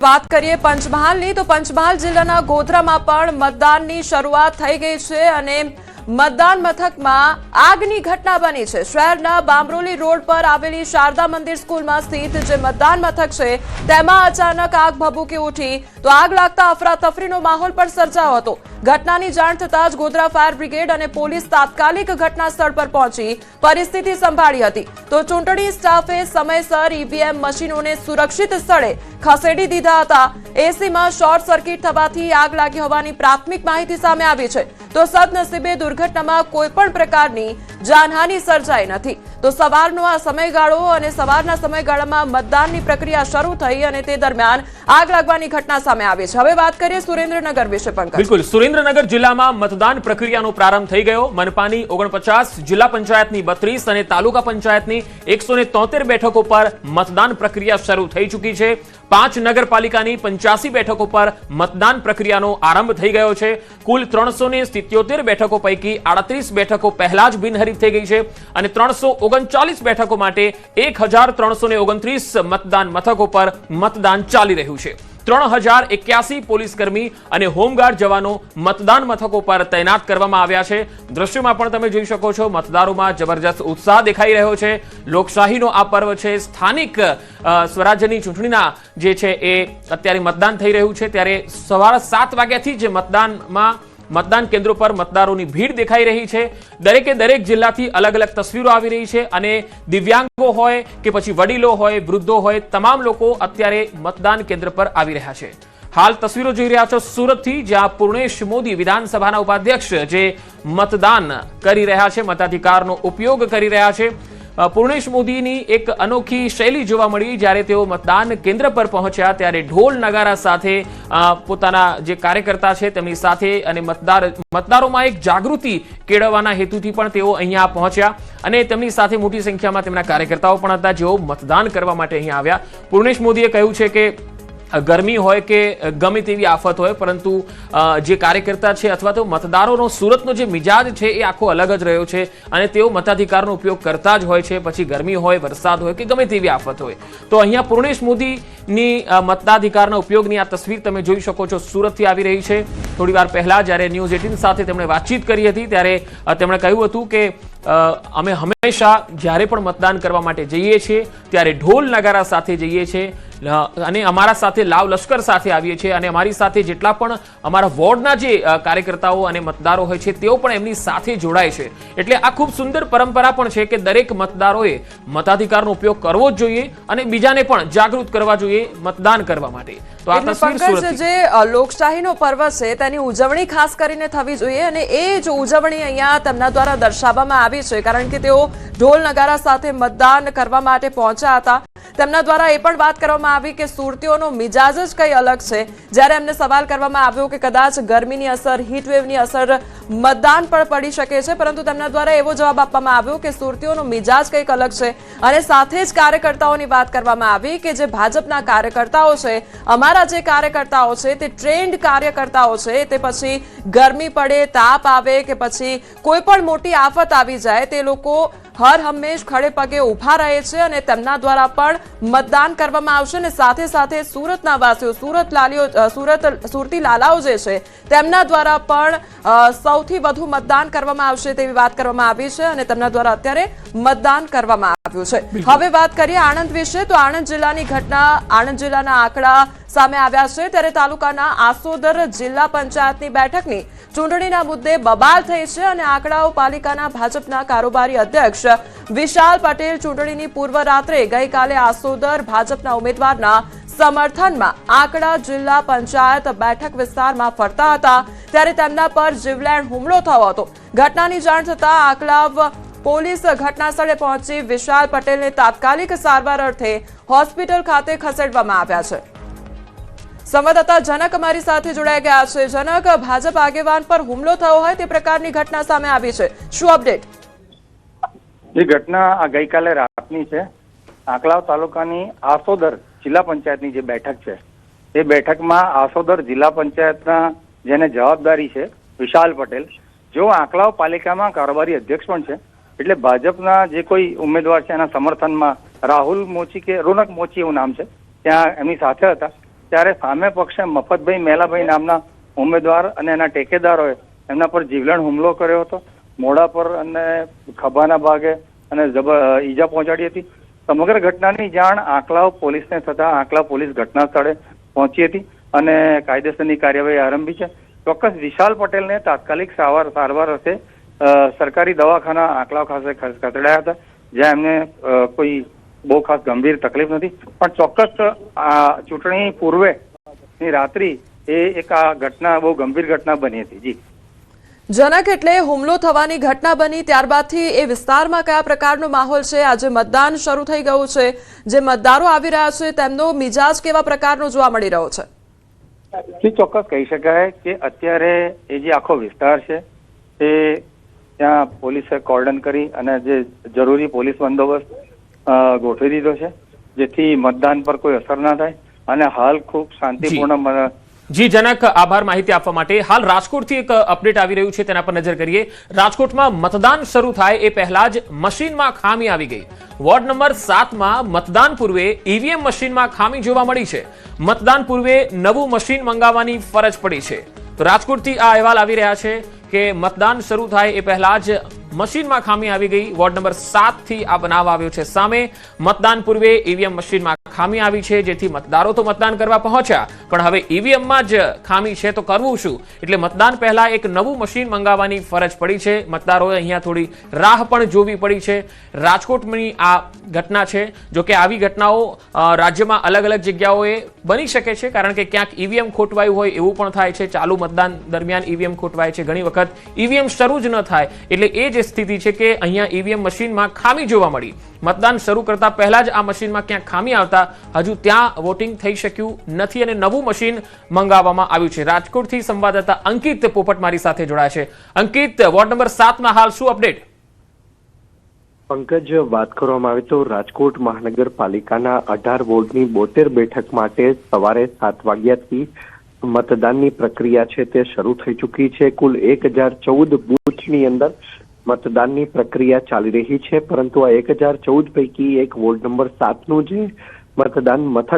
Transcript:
વાત કરીએ પંચમહાલની તો પંચમહાલ જિલ્લાના ગોધરામાં પણ મતદાનની શરૂઆત થઈ ગઈ છે અને મતદાન મથકમાં આગની ઘટના બની છે। શહેરના બામરોલી રોડ પર આવેલી શારદા મંદિર સ્કૂલમાં સ્થિત જે મતદાન મથક છે તેમાં અચાનક આગ ભભૂકી ઉઠી તો આગ લાગતા અફરાતફરીનો માહોલ પણ સર્જાયો હતો। ઘટનાની જાણ થતાં જ ગોધરા ફાયર બ્રિગેડ અને પોલીસ તાત્કાલિક ઘટના સ્થળ પર પહોંચી પરિસ્થિતિ સંભાળી હતી તો ચૂંટણી સ્ટાફે સમયસર ઈવીએમ મશીનોને સુરક્ષિત સ્થળે ખસેડી દીધા હતા। એસીમાં શોર્ટ સર્કિટ થવાથી આગ લાગી હોવાની પ્રાથમિક માહિતી સામે આવી છે તો સદનસીબે દુર્ઘટનામાં કોઈ પણ પ્રકારની જાનહાનિ સર્જાઈ નથી। તો સવારનો આ સમયગાળો અને સવારના સમયગાળામાં મતદાનની પ્રક્રિયા શરૂ થઈ અને તે દરમિયાન આગ લાગવાની ઘટના સામે આવી છે। હવે વાત કરીએ સુરેન્દ્રનગર વિશે પંકજ। બિલકુલ, સુરેન્દ્રનગર જિલ્લામાં મતદાન પ્રક્રિયાનો પ્રારંભ થઈ ગયો। મનપાની 49, જિલ્લા પંચાયતની 32 અને તાલુકા પંચાયતની 173 બેઠકો પર મતદાન પ્રક્રિયા શરૂ થઈ ચૂકી છે। 5 નગરપાલિકાની 85 બેઠકો પર મતદાન પ્રક્રિયાનો આરંભ થઈ ગયો છે। કુલ 377 બેઠકો પૈકી 38 બેઠકો પહેલા જ બિનહરીફ થઈ ગઈ છે અને 339 બેઠકો માટે 1329 મતદાન મથકો પર મતદાન ચાલી રહ્યું છે। 3081 પોલીસકર્મી અને હોમગાર્ડ જવાનો મતદાન મથકો પર તૈનાત કરવામાં આવ્યા છે। દ્રશ્યમાં પણ તમે જોઈ શકો છો, મતદારોમાં જબરજસ્ત ઉત્સાહ દેખાઈ રહ્યો છે। લોકશાહીનો આ પર્વ છે। સ્થાનિક સ્વરાજ્યની ચૂંટણીના જે છે એ અત્યારે મતદાન થઈ રહ્યું છે ત્યારે સવારે 7 વાગ્યાથી જ મતદાન કેન્દ્રો પર મતદારોની ભીડ દેખાઈ રહી છે। દરેકે દરેક જિલ્લાથી અલગ અલગ તસવીરો આવી રહી છે અને દિવ્યાંગો હોય કે પછી વડીલો હોય, વૃદ્ધો હોય, તમામ લોકો અત્યારે મતદાન કેન્દ્ર પર આવી રહ્યા છે। હાલ તસવીરો જોઈ રહ્યા છો સુરતથી, જ્યાં પૂર્ણેશ મોદી વિધાનસભાના ઉપાધ્યક્ષ જે મતદાન કરી રહ્યા છે, મતાધિકારનો ઉપયોગ કરી રહ્યા છે। પૂર્ણેશ મોદીની એક અનોખી શૈલી જોવા મળી। જ્યારે તેઓ મતદાન કેન્દ્ર પર પહોંચ્યા ત્યારે ઢોલ નગારા સાથે પોતાના જે કાર્યકર્તા છે તેમની સાથે અને મતદારોમાં એક જાગૃતિ કેળવવાના હેતુથી પણ તેઓ અહીંયા પહોંચ્યા અને તેમની સાથે મોટી સંખ્યામાં તેમના કાર્યકર્તાઓ પણ હતા જેઓ મતદાન કરવા માટે અહીંયા આવ્યા। પૂર્ણેશ મોદીએ કહ્યું છે કે ગરમી હોય કે ગમે તેવી આફત હોય, પરંતુ જે કાર્યકર્તા છે અથવા તો મતદારોનો સુરતનો જે મિજાજ છે એ આખો અલગ જ રહ્યો છે અને તેઓ મતાધિકારનો ઉપયોગ કરતા જ હોય છે, પછી ગરમી હોય, વરસાદ હોય કે ગમે તેવી આફત હોય। તો અહીંયા પૂર્ણેશ મોદીની મતાધિકારના ઉપયોગની આ તસવીર તમે જોઈ શકો છો, સુરતથી આવી રહી છે। થોડી વાર પહેલા જ્યારે ન્યૂઝ 18 સાથે તેમણે વાતચીત કરી હતી ત્યારે તેમણે કહ્યું હતું કે અમે હંમેશા જ્યારે પણ મતદાન કરવા માટે જઈએ છીએ ત્યારે ઢોલ નગારા સાથે જઈએ છીએ અને અમારા સાથે લાવ લશ્કર સાથે આવીએ છીએ અને અમારી સાથે જેટલા પણ અમારા વોર્ડના જે કાર્યકર્તાઓ અને મતદારો હોય છે તેઓ પણ એમની સાથે જોડાય છે। એટલે આ ખૂબ સુંદર પરંપરા પણ છે કે દરેક મતદારોએ મતાધિકારનો ઉપયોગ કરવો જ જોઈએ અને બીજાને પણ જાગૃત કરવા જોઈએ મતદાન કરવા માટે। તો આ તસવીર જે લોકશાહીનો પર્વ છે તેની ઉજવણી ખાસ કરીને થવી જોઈએ અને એ જ ઉજવણી અહીંયા તેમના દ્વારા દર્શાવવામાં આવી છે, કારણ કે તેઓ ઢોલ નગારા સાથે મતદાન કરવા માટે પહોંચ્યા હતા। તેમના દ્વારા એ પણ વાત કરવામાં આવી કે સુરતીઓનો મિજાજ જ કંઈ અલગ છે। જ્યારે એમને સવાલ કરવામાં આવ્યો કે કદાચ ગરમીની અસર, હીટવેવની અસર મતદાન પર પડી શકે છે, પરંતુ તેમના દ્વારા એવો જવાબ આપવામાં આવ્યો કે સુરતીઓનો મિજાજ કંઈક અલગ છે અને સાથે જ કાર્યકર્તાઓની વાત કરવામાં આવી કે જે ભાજપના કાર્યકર્તાઓ છે, અમારા જે કાર્યકર્તાઓ છે તે ટ્રેન્ડ કાર્યકર્તાઓ છે, તે પછી ગરમી પડે, તાપ આવે કે પછી કોઈ પણ મોટી આફત આવી જાય તે લોકો હર હંમેશ ખડે પગે ઉભા રહે છે અને તેમના દ્વારા પણ મતદાન કરવામાં આવશે અને સાથે સાથે સુરતના વાસીઓ, સુરતી લાલાઓ જે છે તેમના દ્વારા પણ સૌથી વધુ મતદાન કરવામાં આવશે તેવી વાત કરવામાં આવી છે અને તેમના દ્વારા અત્યારે મતદાન કરવામાં આવ્યું છે। હવે વાત કરીએ આણંદ વિશે તો આણંદ જિલ્લાની ઘટના, આણંદ જિલ્લાના આંકડા સામે આવ્યા છે ત્યારે તાલુકાના આસોદર જિલ્લા પંચાયતની બેઠકની ચૂંટણીના મુદ્દે બબાલ થઈ છે અને આંકડાઓ પાલિકાના ભાજપના કારોબારી અધ્યક્ષ વિશાલ પટેલ ચૂંટણીની પૂર્વ રાત્રે ગઈકાલે આસોદર ભાજપના ઉમેદવારના સમર્થનમાં આંકડા જિલ્લા પંચાયત બેઠક વિસ્તારમાં ફરતા હતા ત્યારે તેમના પર જીવલેણ હુમલો થયો હતો। ઘટનાની જાણ થતાં આંકડા પોલીસ ઘટના સ્થળે પહોંચી વિશાલ પટેલને તાત્કાલિક સારવાર અર્થે હોસ્પિટલ ખાતે ખસેડવામાં આવ્યા છે। સંવાદદાતા જનક અમારી સાથે જોડાઈ ગયા છે। જનક, ભાજપ આગેવાન પર હુમલો થયો હોય તે પ્રકારની ઘટના સામે આવી છે, શું અપડેટ? જે ઘટના આ ગઈકાલે રાતની છે। આંકલાવ તાલુકાની આસોદર જિલ્લા પંચાયતની જે બેઠક છે એ બેઠકમાં આસોદર જિલ્લા પંચાયતના જેને જવાબદારી છે વિશાલ પટેલ, જેઓ આંકલાવ પાલિકામાં કારોબારી અધ્યક્ષ પણ છે, એટલે ભાજપના જે કોઈ ઉમેદવાર છે એના સમર્થનમાં રાહુલ મોચી કે રોનક મોચી એવું નામ છે, ત્યાં એમની સાથે હતા ત્યારે સામે પક્ષે મફતભાઈ મેલાભાઈ નામના ઉમેદવાર અને એના ટેકેદારોએ એમના પર જીવલેણ હુમલો કર્યો હતો, મોઢા પર અને ખભાના ભાગે અને ઈજા પહોંચાડી હતી. સમગ્ર ઘટનાની જાણ આંકલાવ પોલીસને થતા આંકલાવ પોલીસ ઘટના સ્થળે પહોંચી હતી અને કાયદેસરની કાર્યવાહી આરંભી છે. ચોક્કસ વિશાલ પટેલને તાત્કાલિક સારવાર અર્થે સરકારી દવાખાના આંકલાવ ખાતે ખસેડાયા હતા, જ્યાં એમને કોઈ બહુ ખાસ ગંભીર તકલીફ નથી. પણ ચોક્કસ આ ચૂંટણી પૂર્વેની રાત્રિ એક આ ઘટના બહુ ગંભીર ઘટના બની હતી. જી જનક, એટલે હુમલો થવાની ઘટના બની ત્યારબાદથી એ વિસ્તારમાં કયા પ્રકારનો માહોલ છે? આજે મતદાન શરૂ થઈ ગયું છે, જે મતદારો આવી રહ્યા છે તેમનો મિજાજ કેવા પ્રકારનો જોવા મળી રહ્યો છે? ચોક્કસ કહી શકાય કે અત્યારે એ જે આખો વિસ્તાર છે એ ત્યાં પોલીસે કોર્ડન કરી અને જે જરૂરી પોલીસ બંદોબસ્ત ગોઠવી દીધો છે, જેથી મતદાન પર કોઈ અસર ના થાય અને હાલ ખૂબ શાંતિપૂર્ણ. જી જનક, આભાર માહિતી આપવા માટે. હાલ રાજકોટથી એક અપડેટ આવી રહ્યું છે, તેના પર નજર કરીએ. રાજકોટમાં મતદાન શરૂ થાય એ પહેલા જ મશીનમાં ખામી આવી ગઈ. વોર્ડ નંબર 7માં મતદાન પૂર્વે ઈવીએમ મશીનમાં ખામી જોવા મળી છે. મતદાન પૂર્વે નવું મશીન મંગાવવાની ફરજ પડી છે. તો રાજકોટથી આ અહેવાલ આવી રહ્યા છે કે મતદાન શરૂ થાય એ પહેલા જ મશીનમાં ખામી આવી ગઈ. વોર્ડ નંબર 7 થી આ બનાવ આવ્યો છે સામે. મતદાન પૂર્વે ઈવીએમ મશીનમાં ખામી આવી છે, જેથી મતદારો તો મતદાન કરવા પહોંચ્યા, પણ હવે ઈવીએમમાં જ ખામી છે તો કરવું શું? એટલે મતદાન પહેલા એક નવું મશીન મંગાવવાની ફરજ પડી છે. મતદારોએ અહીંયા થોડી રાહ પણ જોવી પડી છે. રાજકોટની આ ઘટના છે. જો કે આવી ઘટનાઓ રાજ્યમાં અલગ અલગ જગ્યાઓએ બની શકે છે, કારણ કે ક્યાંક ઈવીએમ ખોટવાયું હોય એવું પણ થાય છે. ચાલુ મતદાન દરમિયાન ઈવીએમ ખોટવાય છે, ઘણી વખત ઈવીએમ શરૂ જ ન થાય. એટલે એ જ સ્થિતિ છે કે અહીંયા ઈવીએમ મશીનમાં ખામી જોવા મળી. મતદાન શરૂ કરતા પહેલા જ આ મશીનમાં ક્યાંક ખામી આવતા હજુ ત્યાં વોટિંગ થઈ શક્યું નથી અને નવું મશીન મંગાવવામાં આવ્યું છે. રાજકોટથી સંવાદદાતા અંકિત પોપટ મારી સાથે જોડાયા છે. અંકિત, વોર્ડ નંબર 7માં હાલ શું અપડેટ? પંકજ, વાત કરવામાં આવે તો રાજકોટ મહાનગરપાલિકાના 18 વોર્ડની 72 બેઠક માટે સવારે 7 વાગ્યાથી મતદાનની પ્રક્રિયા છે તે શરૂ થઈ ચૂકી છે. કુલ 1014 બૂથની અંદર મતદાનની પ્રક્રિયા ચાલી રહી છે, પરંતુ આ 1014 પૈકી એક વોર્ડ નંબર 7નું જે મતદાન મથક